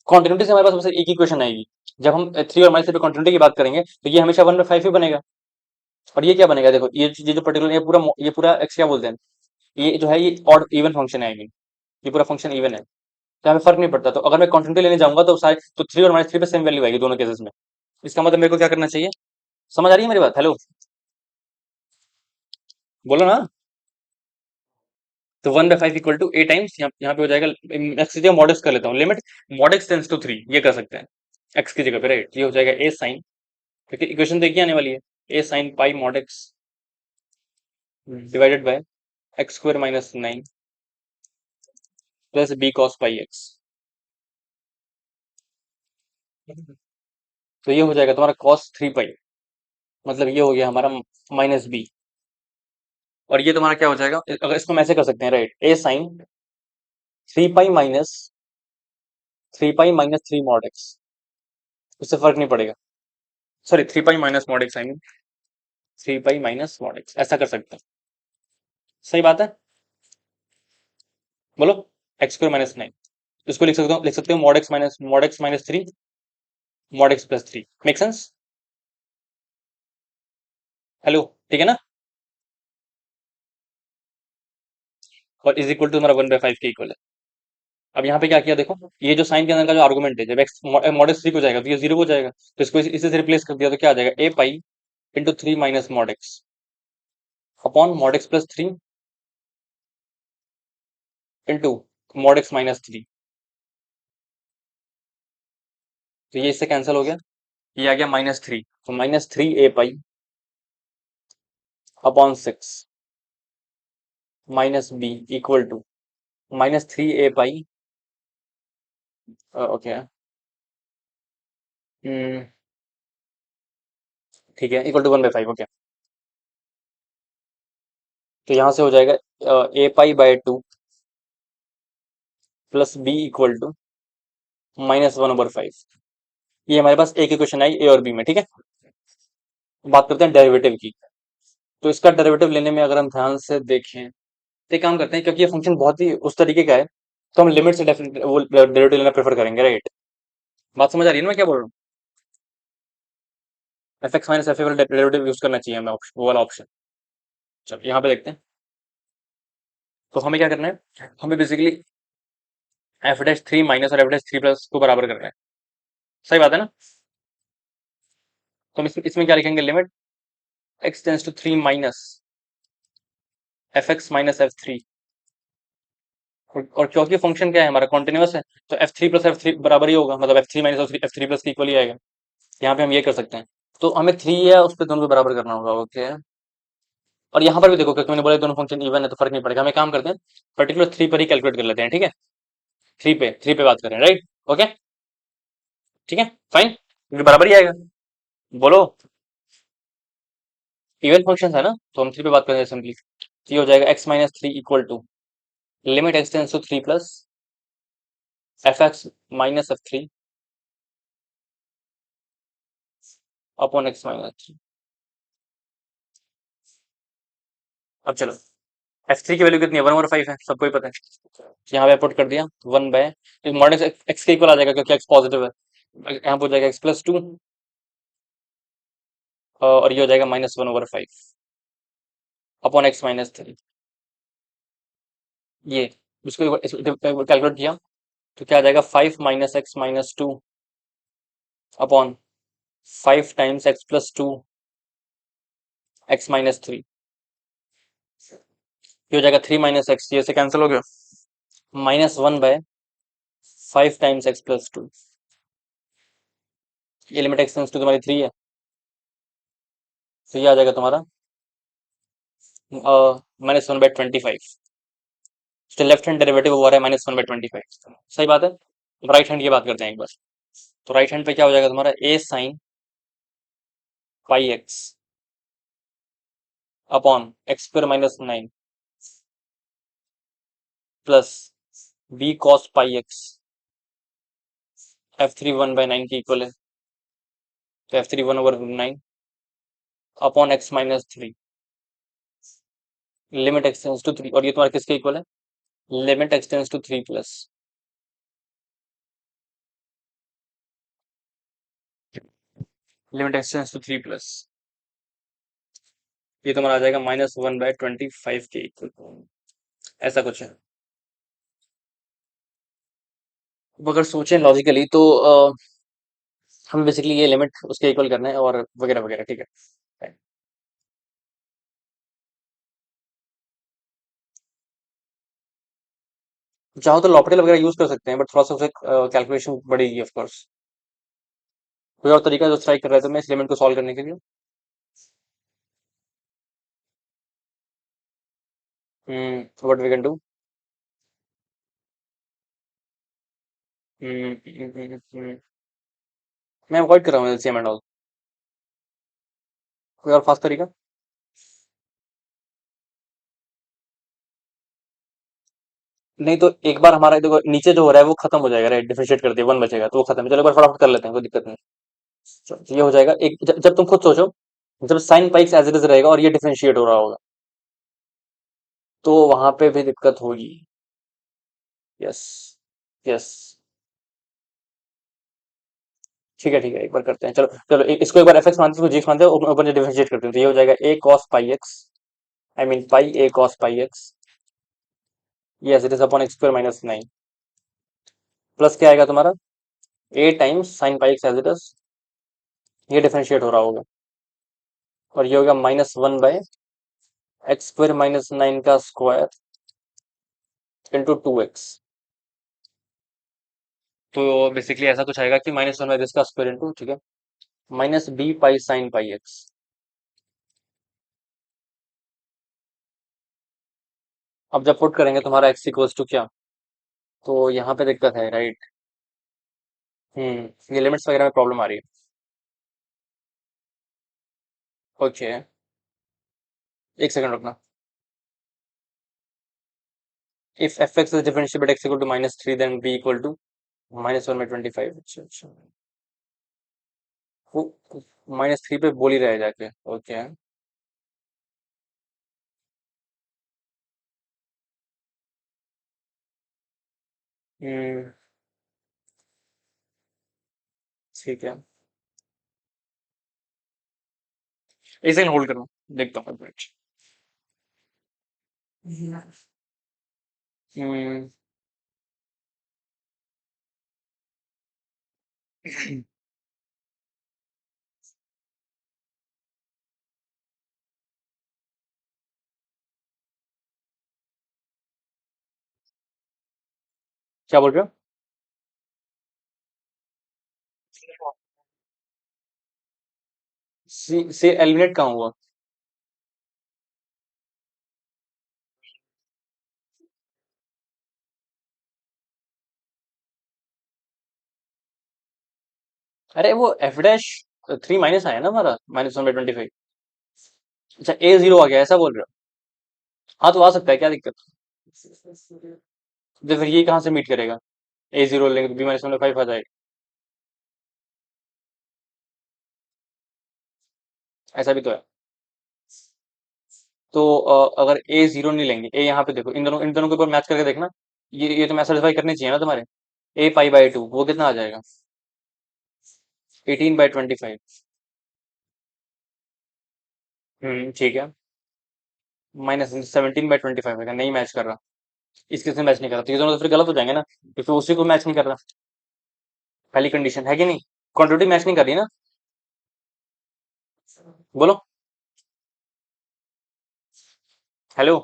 कॉन्टिन्यूटी से हमारे पास सबसे एक ही क्वेश्चन आएगी, जब हम 3 और माइनस 3 पे कॉन्टिन्यूटी की बात करेंगे, तो ये हमेशा 1/5 ही बनेगा। और ये क्या बनेगा, देखो ये जो पर्टिकुलर ये पूरा एक्स क्या बोलते हैं, ये जो है ये ऑड इवन फंक्शन है, I mean, ये पूरा फंक्शन इवन है, तो हमें फर्क नहीं पड़ता। तो अगर मैं कॉन्टिन्यूटी लेने जाऊंगा तो सारे तो 3 और माइनस 3 पे सेम वैल्यू आएगी दोनों केसेस में। इसका मतलब मेरे को क्या करना चाहिए? समझ आ रही है मेरी बात? हेलो, बोलो ना। तो 1/5 इक्वल टू ए टाइम्स यहाँ पे हो जाएगा, एक्स की जगह मॉड एक्स कर लेता हूँ, limit mod x tends to 3, ये कर सकते हैं एक्स की जगह पे, राइट। ये हो जाएगा ए साइन, क्योंकि इक्वेशन देखिए आने वाली है, A sine pi mod X divided by X square minus 9 plus B cos pi X. तो ये हो जाएगा तुम्हारा कॉस 3 पाई, मतलब ये हो गया हमारा माइनस बी। और ये तुम्हारा क्या हो जाएगा, अगर इसको हम ऐसे कर सकते हैं, राइट, ए साइन 3 पाई माइनस 3 मॉड एक्स, उससे फर्क नहीं पड़ेगा। सॉरी, 3 पाई minus mod X, I mean 3 पाई माइनस मॉड एक्स, ऐसा कर सकते हैं। सही बात है, बोलो। एक्स स्क्वायर माइनस 9, इसको लिख सकते हो mod X minus 3 mod X plus 3, make sense? Hello, ठीक है ना? और इज इक्वल टू हमारा 1/5 के इक्वल है। अब यहाँ पे क्या किया देखो, ये जो साइन के अंदर का जो आर्गुमेंट है, जब एक्स मॉड एक्स 3 हो जाएगा तो ये 0 हो जाएगा, तो इसको इसी से रिप्लेस कर दिया, तो क्या आ जाएगा A pi into 3 minus mod X upon mod X plus 3 into mod X minus 3। तो ये इससे कैंसिल हो गया, ये आ गया -3, तो -3 A pi upon 6 minus B equal to -3 A pi, okay, ठीक है, इक्वल टू 1/5, ओके। तो यहाँ से हो जाएगा A pi by 2 plus B equal to -1/5। ये हमारे पास एक इक्वेशन आई ए और बी में, ठीक है। बात करते हैं डेरिवेटिव की। तो इसका डेरिवेटिव लेने में अगर हम ध्यान से देखें, तो एक काम करते हैं, क्योंकि ये फंक्शन बहुत ही उस तरीके का है, तो हम लिमिट से डेफिनेट वो डेरिवेटिव लेना प्रेफर करेंगे, राइट। बात समझ आ रही है ना मैं क्या बोल रहा हूँ? एफ एक्स माइनस एफ वाला डेरिवेटिव यूज करना चाहिए हमें, वो वाला ऑप्शन। चलो यहाँ पे देखते हैं, तो हमें क्या करना है, हमें बेसिकली एफ डैश 3 माइनस और एफ डैश 3 प्लस को बराबर करना है। सही बात है ना? तो हम इसमें क्या लिखेंगे, limit x tends to 3 minus f x minus F3। और क्योंकि फंक्शन क्या है हमारा, कॉन्टिन्यूअस है, तो F3 प्लस F3 बराबर ही होगा, मतलब F3 माइनस F3 प्लस के इक्वल ही आएगा। यहाँ पे हम ये कर सकते हैं, तो हमें 3 या उस पर दोनों पे बराबर करना होगा, ओके। और यहाँ पर भी देखो, क्योंकि मैंने बोला दोनों फंक्शन इवन है तो फर्क नहीं पड़ेगा, हमें काम करते हैं पर्टिकुलर 3 पर ही कैलकुलेट कर लेते हैं, ठीक है। 3 पे बात करें, राइट, ओके, ठीक है, फाइन। क्योंकि बराबर ही आएगा। बोलो। इवन फंक्शन है ना, तो हम थ्री पे बात करेंगे सिंपली। तो ये हो जाएगा x minus three equal to limit x tends to three plus f x minus f three upon x minus three. अब चलो, एफ थ्री की वैल्यू कितनी है, वन ओवर फाइव है, सबको ही पता है। यहाँ पे पुट कर दिया वन बाय मॉडल एक्स के इक्वल आ जाएगा क्योंकि एक्स पॉजिटिव है। यहाँ पे हो जाएगा एक्स प्लस टू और ये हो जाएगा minus one over five upon x minus three. ये इसको कैलकुलेट किया तो क्या आ जाएगा, five minus x minus two upon five times x plus two x minus three. ये हो जाएगा थ्री माइनस एक्स, ये से कैंसिल हो गया, minus one by five times x plus two. ये लिमिट एक्स टेंस टू तुम्हारी थ्री है, तो ये आ जाएगा तुम्हारा minus one by twenty five. तो लेफ्ट हैंड डेरिवेटिव वो आ रहा है minus one by twenty five, सही बात है। राइट हैंड की बात करते हैं एक बार। तो राइट हैंड पे क्या हो जाएगा तुम्हारा, A sine pi X upon X square minus nine plus B cos pi X. F three one by nine की इक्वल है, तो F three one over nine upon x minus three limit x tends to three. और ये तुम्हारा किसके equal है, limit x tends to three plus limit x tends to three plus. ये तुम्हारा आ जाएगा minus one by twenty five के इक्वल, ऐसा कुछ है। अब अगर सोचें लॉजिकली तो हम बेसिकली ये लिमिट उसके इक्वल करना है और वगैरह वगैरह, ठीक है। चाहो तो लॉपटेल वगैरह यूज कर सकते हैं, बट थोड़ा सा उसे कैलकुलेशन बढ़ेगी ऑफ कोर्स। कोई और तरीका जो ट्राई कर रहे थे मैं इस लिमिट को सॉल्व करने के लिए। What we can do. मैं अवॉइड कर रहा हूँ एलसीएम एंड ऑल। कोई और फास्ट तरीका। नहीं तो एक बार हमारा देखो नीचे जो हो रहा है वो खत्म हो जाएगा, राइट, डिफरेंशिएट कर दिया वन बचेगा तो वो खत्म है। चलो एक बार फटाफट कर लेते हैं, कोई दिक्कत नहीं। तो ये हो जाएगा एक जब तुम खुद सोचो, जब sine pi x as it is रहेगा और ये डिफरेंशिएट हो रहा होगा तो वहां पे भी दिक्कत होगी। यस। यस। ठीक है एक बार करते हैं, चलो चलो इसको एक बार एफ एक्स मानते हैं, जी मानते हैं, ऊपर डिफरेंशिएट करते हैं। तो ये हो जाएगा A cos pi X, I mean pi A cos pi X, yes it is upon X square minus nine plus क्या आएगा तुम्हारा A times sine pi X as it is, ये डिफरेंशिएट हो रहा होगा और ये होगा minus one by X square minus nine का स्क्वायर इंटू टू एक्स। तो बेसिकली ऐसा कुछ आएगा कि माइनस वन बाय दिस का स्क्वायर इंटू, ठीक है, minus b pi sine pi x. अब जब पुट करेंगे तुम्हारा एक्स इक्वल्स टू क्या, तो यहाँ पे दिक्कत है, राइट। ये लिमिट्स वगैरह में प्रॉब्लम आ रही है। ओके, एक सेकंड रुकना। If f x is differentiable x equal to minus three then b equal to minus one by twenty five. अच्छा अच्छा, वो माइनस थ्री पे बोल ही रहे जाके। ओके। हम्म ठीक है, एक सेकंड होल्ड करना, देखता हूँ एक मिनट। हम्म क्या बोल रहे हो। सी से एलिमिनेट कहाँ हुआ। अरे वो एफ डैश थ्री माइनस आया ना हमारा, -1/25। अच्छा ए जीरो आ गया, ऐसा बोल रहे हो? हाँ तो आ सकता है, क्या दिक्कत। तो फिर ये कहाँ से मीट करेगा? ए जीरो लेंगे तो b-1/5 आ जाएगा। ऐसा भी तो है। तो अगर ए जीरो नहीं लेंगे, ए यहाँ पे देखो, इन दोनों के ऊपर मैच करके देखना। ये तो मैच सेटिस्फाई करनी चाहिए ना तुम्हारे। a π/2 वो कितना आ जाएगा? 18/25। ठीक है। -17/25 है, नहीं मैच कर रहा। इसके से मैच नहीं कर रहा, तो ये दोनों तो फिर गलत हो जाएंगे ना, क्योंकि उसी को मैच नहीं कर रहा। पहली कंडीशन है कि नहीं? क्वांटिटी मैच नहीं कर रही ना। बोलो। हेलो।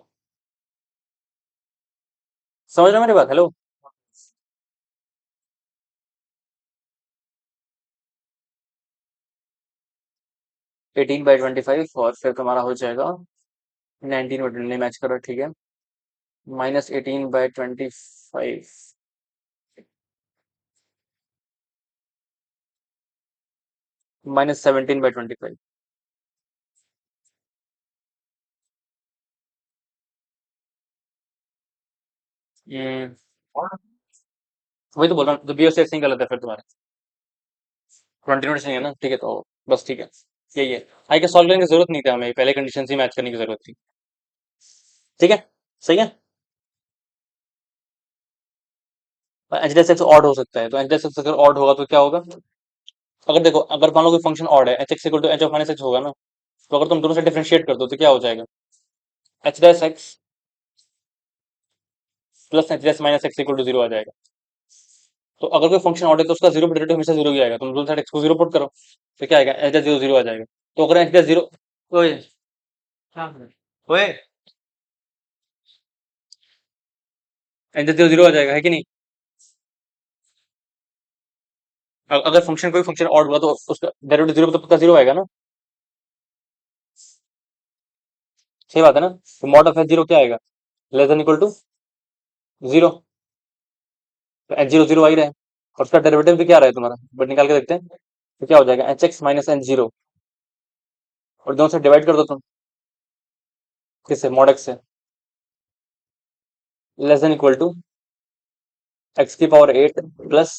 समझ रहे हो मेरी बात? हेलो। 18/25 और फिर तुम्हारा हो जाएगा 19/20, मैच करो, ठीक है। -18/25, -17/25। हम्म। वही तो बोल रहा हूँ, तो बी और सी एक्सिंग गलत है फिर तुम्हारे। कंटिन्यूस नहीं है ना, ठीक है, तो बस ठीक है। यही है। आई के सॉल्व करने की जरूरत नहीं थी हमें, पहले कंडीशन ही मैच करने की जरूरत थी। ठीक है। सही है। एच डी एक्स ऑड हो सकता है, तो एच डी एक्स अगर ऑड होगा तो क्या होगा? अगर देखो, अगर मान लो कोई फंक्शन ऑड है, h x equal to h of minus x होगा ना। तो अगर तुम दोनों से डिफरेंशिएट कर दो तो क्या हो जाएगा? H dash X plus H dash minus X equal to zero आ जाएगा। तो अगर कोई फंक्शन ऑर्डर है तो उसका जीरो डेरिवेटिव हमेशा जीरो ही आएगा, तुम दोनों साइड एक्स को जीरो पुट करो। तो क्या आएगा? एच डैश जीरो जीरो आ जाएगा। तो अगर एच डैश जीरो, ओए क्या है? ओए, एच डैश जीरो जीरो आ जाएगा, है कि नहीं? अगर फंक्शन कोई फंक्शन ऑड हुआ तो उसका डेरिवेटिव जीरो, तो पक्का जीरो आएगा ना। सही बात है ना। तो मॉड ऑफ एच जीरो क्या आएगा? Less than equal to zero. तो एच जीरो जीरो आ ही रहा है, और उसका डेरिवेटिव भी क्या आ रहा है तुम्हारा, बट निकाल के देखते हैं। तो क्या हो जाएगा? H x minus h zero, और दोनों से डिवाइड कर दो तुम। किससे? मॉड एक्स से। Less than equal to x की पावर 8 प्लस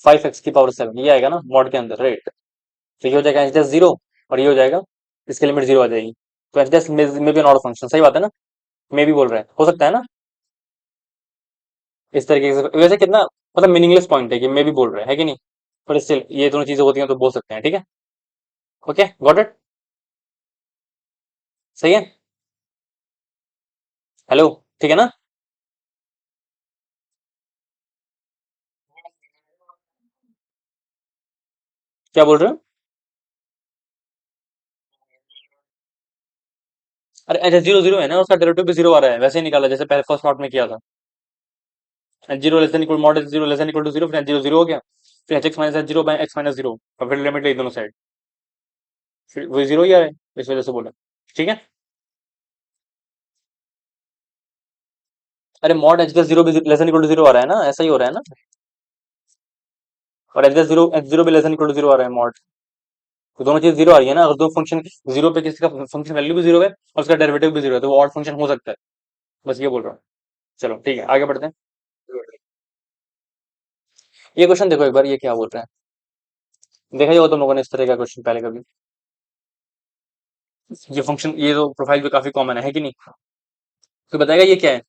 5 एक्स की पावर 7, ये आएगा ना मॉड के अंदर, राइट। तो ये हो जाएगा एच डैश जीरो, और ये हो जाएगा, इसकी लिमिट जीरो आ जाएगी। तो एच डैश में भी नॉट फंक्शन, सही बात है ना। मे भी बोल रहे हैं, हो सकता है ना। इस तरीके से वैसे कितना मतलब मीनिंगलेस पॉइंट है कि मे भी बोल रहे हैं, है कि नहीं। पर स्टिल ये दोनों चीजें होती हैं तो बोल सकते हैं, ठीक है। Okay, got it. सही है। हेलो। ठीक है ना। क्या बोल रहे हो? अरे अच्छा, जीरो जीरो है ना, उसका डेरिवेटिव भी जीरो आ रहा है, वैसे ही निकाला जैसे पहले फर्स्ट पार्ट में किया था। Zero less than equal, mod zero less than equal to zero, फिर जीरो जीरो हो गया। फिर h x minus h zero by x minus zero, और फिर लिमिट ली दोनों साइड, फिर वही जीरो ही आ रहा है, इस वजह से बोला। ठीक है। अरे मॉड एच जीरो भी less than equal to zero आ रहा है ना, ऐसा ही हो रहा है ना। और एच जीरो भी less than equal to zero आ रहा है मॉड। तो दोनों चीज जीरो आ रही है ना, अगर दो फंक्शन जीरो पे किसी का फंक्शन वैल्यू भी जीरो है और उसका डेरिवेटिव भी जीरो है, तो वो ऑड फंक्शन हो सकता है। बस ये बोल रहा हूँ। चलो ठीक है, आगे बढ़ते हैं। ये क्वेश्चन देखो एक बार, ये क्या बोल रहा है, देखा ही होगा तुम लोगों ने इस तरह का क्वेश्चन पहले कभी। ये फंक्शन, ये तो प्रोफाइल भी काफी कॉमन है कि नहीं। तो बताएगा ये क्या है।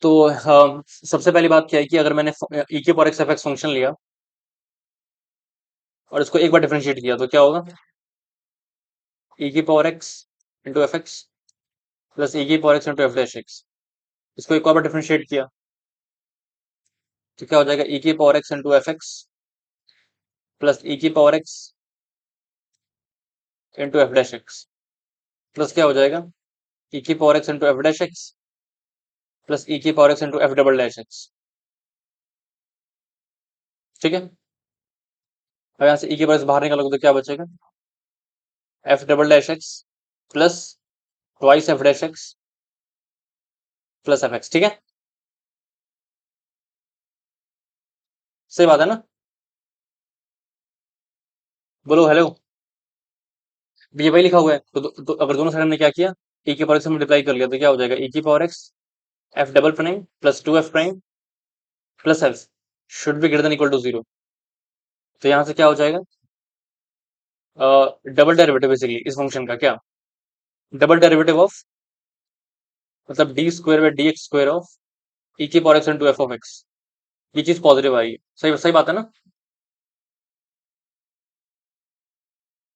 तो सबसे पहली बात क्या है कि अगर मैंने ई के power X F x function लिया और इसको एक बार डिफरेंशिएट किया तो क्या होगा? ई की power x into F x plus E की power x into F dash X. इसको एक और बार डिफरेंशिएट किया तो क्या हो जाएगा? ई की power x into F x plus E की power x into F dash X. Plus क्या हो जाएगा, ई की power x into F dash X plus E की power x into F double dash X. ठीक है, अब यहाँ से ई की पावर एक्स बाहर निकालोगे तो क्या बचेगा, F double dash X plus twice F dash X plus f x. ठीक है, सही बात है ना, बोलो हेलो। ये वही लिखा हुआ है, तो अगर दोनों साइड हमने क्या किया, ई की पावर एक्स मल्टीप्लाई कर लिया तो क्या हो जाएगा, ई की power X F double prime plus two F prime plus F should be greater than equal to zero. तो यहाँ से क्या हो जाएगा, डबल डेरिवेटिव बेसिकली इस फंक्शन का क्या, डबल डेरिवेटिव ऑफ मतलब D square by D X square of E की power x into F of X. ये चीज पॉजिटिव आई है, सही सही बात है ना।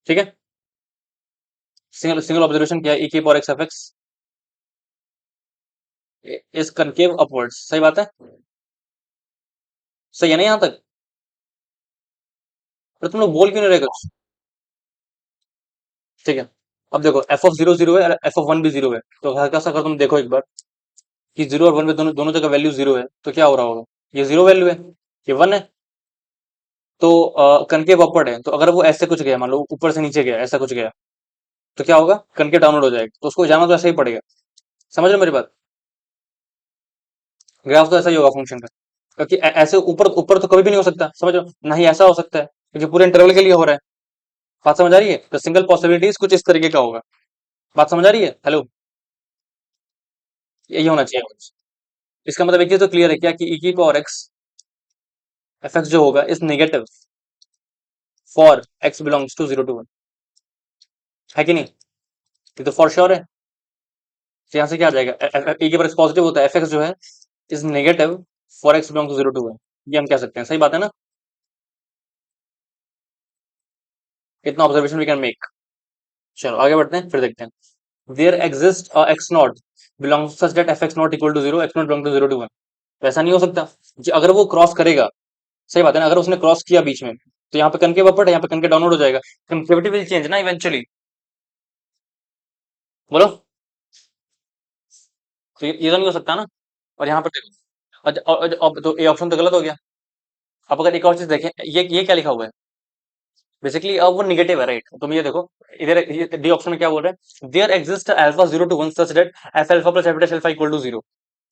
ठीक है, सिंगल सिंगल ऑब्जर्वेशन क्या है, ई की power X F x is concave upwards, सही बात है, सही है ना यहाँ तक। पर तुम लोग बोल क्यों नहीं रहे कुछ। ठीक है, अब देखो एफ ऑफ जीरो जीरो है और एफ ऑफ वन भी जीरो है, तो हल्का सा अगर तुम देखो एक बार कि जीरो और वन में दोनों दोनों जगह वैल्यू जीरो है तो क्या हो रहा होगा, ये जीरो वैल्यू है, ये वन है, तो कनकेव अपवर्ड है, तो अगर वो ऐसे कुछ गया, मान लो ऊपर से नीचे गया ऐसा कुछ गया, तो क्या होगा, कनकेव डाउनलोड हो जाएगा, तो उसको जाना तो ऐसा ही पड़ेगा। समझ रहे हो मेरी बात, ग्राफ तो ऐसा ही होगा फंक्शन का, क्योंकि ऐसे ऊपर ऊपर तो कभी भी नहीं हो सकता, समझ रहे हो ना ही ऐसा हो सकता है, क्योंकि पूरे इंटरवल के लिए हो रहा है। बात समझ आ रही है, तो सिंगल पॉसिबिलिटीज कुछ इस तरीके का होगा। बात समझ आ रही है, हेलो, यही होना चाहिए कुछ। इसका मतलब एक चीज तो क्लियर है क्या, कि ई की पावर एक्स एफ एक्स जो होगा is negative for x belongs to zero to one, है कि नहीं, ये तो फॉर श्योर है। तो यहाँ से क्या आ जाएगा, ई की पावर एक्स पॉजिटिव होता है, एफ एक्स जो है is negative for x belongs to zero to one, ये हम कह सकते हैं, सही बात है ना। इतना ऑब्जर्वेशन वी कैन मेक। चलो आगे बढ़ते हैं, फिर देखते हैं, there exist x not belongs such that f x not equal to zero, x not belong to zero to one. वैसा नहीं हो सकता, अगर वो क्रॉस करेगा, सही बात है ना, अगर उसने क्रॉस किया बीच में तो यहाँ पे कनकेव अपवर्ड है, यहाँ पे कनकेव डाउनवर्ड हो जाएगा, कनकेविटी विल चेंज ना इवेंचुअली, बोलो। तो ये तो नहीं हो सकता ना। और यहाँ पर देखो, अब तो ए ऑप्शन तो गलत हो गया। अब अगर एक और चीज देखें, ये क्या लिखा हुआ है, बेसिकली अब वो निगेटिव है, राइट, तुम ये देखो, इधर डी ऑप्शन में क्या बोल रहा है, there exist alpha zero to one such that f alpha plus f dash alpha equal to zero,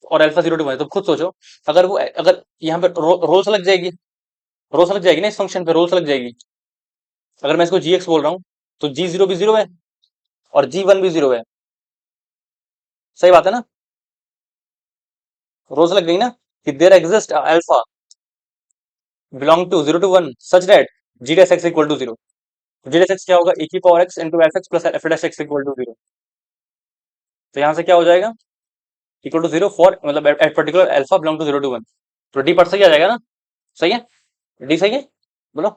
और अल्फा जीरो टू वन, तो खुद सोचो, अगर वो अगर यहाँ पे रोल्स लग जाएगी, रोल्स लग जाएगी ना इस फंक्शन पे, रोल्स लग जाएगी। अगर मैं इसको जी एक्स बोल रहा हूँ तो जी जीरो भी जीरो है और जी वन भी जीरो है, सही बात है ना, रोल्स लग गई ना, कि there exist alpha belong to zero to one such that g dash x equal to zero. G dash x क्या होगा, ए की power x into F x plus f dash x equal to zero. तो यहाँ से क्या हो जाएगा, equal to zero for मतलब at particular alpha belong to zero to one, तो डी पर सही आ जाएगा ना, सही है, डी सही है, बोलो।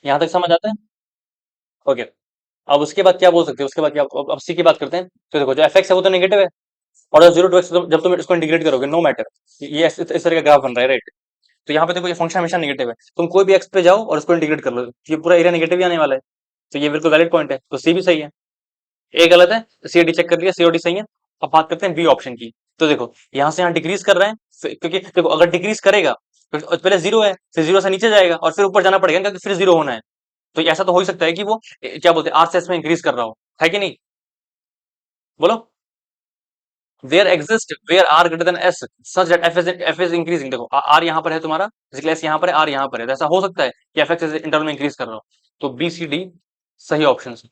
यहाँ तक समझ आता है, ओके। अब उसके बाद क्या बोल सकते हैं, उसके बाद क्या, अब सी की बात करते हैं, तो देखो जो एफ एक्स है वो तो नेगेटिव है, और जीरो टू एक्स जब तुम इसको इंटीग्रेट करोगे, नो मैटर, ये इस तरह का ग्राफ बन रहा है, राइट। तो यहाँ पे देखो ये फंक्शन हमेशा नेगेटिव है, तुम कोई भी एक्स पे जाओ और उसको इंटीग्रेट कर लो, ये पूरा एरिया नेगेटिव ही आने वाला है, तो ये बिल्कुल वैलिड पॉइंट है, तो सी भी सही है। ए गलत है, सी डी चेक कर लिया, सी और डी सही है। अब बात करते हैं बी ऑप्शन की, तो देखो यहाँ से यहाँ डिक्रीज कर रहे हैं, क्योंकि देखो अगर डिक्रीज करेगा तो पहले जीरो है, फिर जीरो से नीचे जाएगा और फिर ऊपर जाना पड़ेगा, क्योंकि फिर जीरो होना है। तो ऐसा तो हो ही सकता है कि वो क्या बोलते हैं आर से एस में इंक्रीज कर रहा हो, है कि नहीं, बोलो। Where exist where are greater than s such that f is increasing, देखो आर यहाँ पर है तुम्हारा, एस यहाँ पर है, आर यहाँ पर है, तो ऐसा हो सकता है कि एफ एक्स इंटरवल में इंक्रीज कर रहा हो, तो बी सी डी सही ऑप्शन है।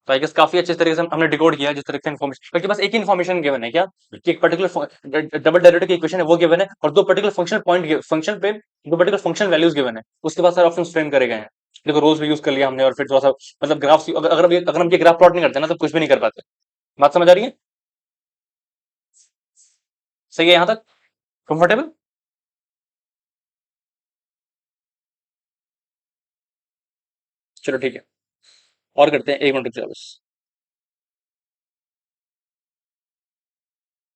तो आई गेस काफी अच्छे तरीके से हमने डिकोड किया, जिस तरह से इन्फॉर्मेशन, क्योंकि बस एक ही इन्फॉर्मेशन गिवन है क्या, कि एक पर्टिकुलर डबल डेरिवेटिव की इक्वेशन है वो गिवन है, और दो पर्टिकुलर फंक्शन पॉइंट फंक्शन पे दो पर्टिकुलर फंक्शन वैल्यूज गिवन है, उसके बाद सारे ऑप्शन फ्रेम करे गए हैं। देखो रोज भी यूज कर लिया हमने, और फिर थोड़ा सा मतलब ग्राफ, अगर हम ये ग्राफ प्लॉट नहीं करते ना तो कुछ भी नहीं कर पाते। बात समझ आ रही है, सही है यहाँ तक, कंफर्टेबल। चलो ठीक है, और करते हैं, एक मिनट रुक जाओ बस।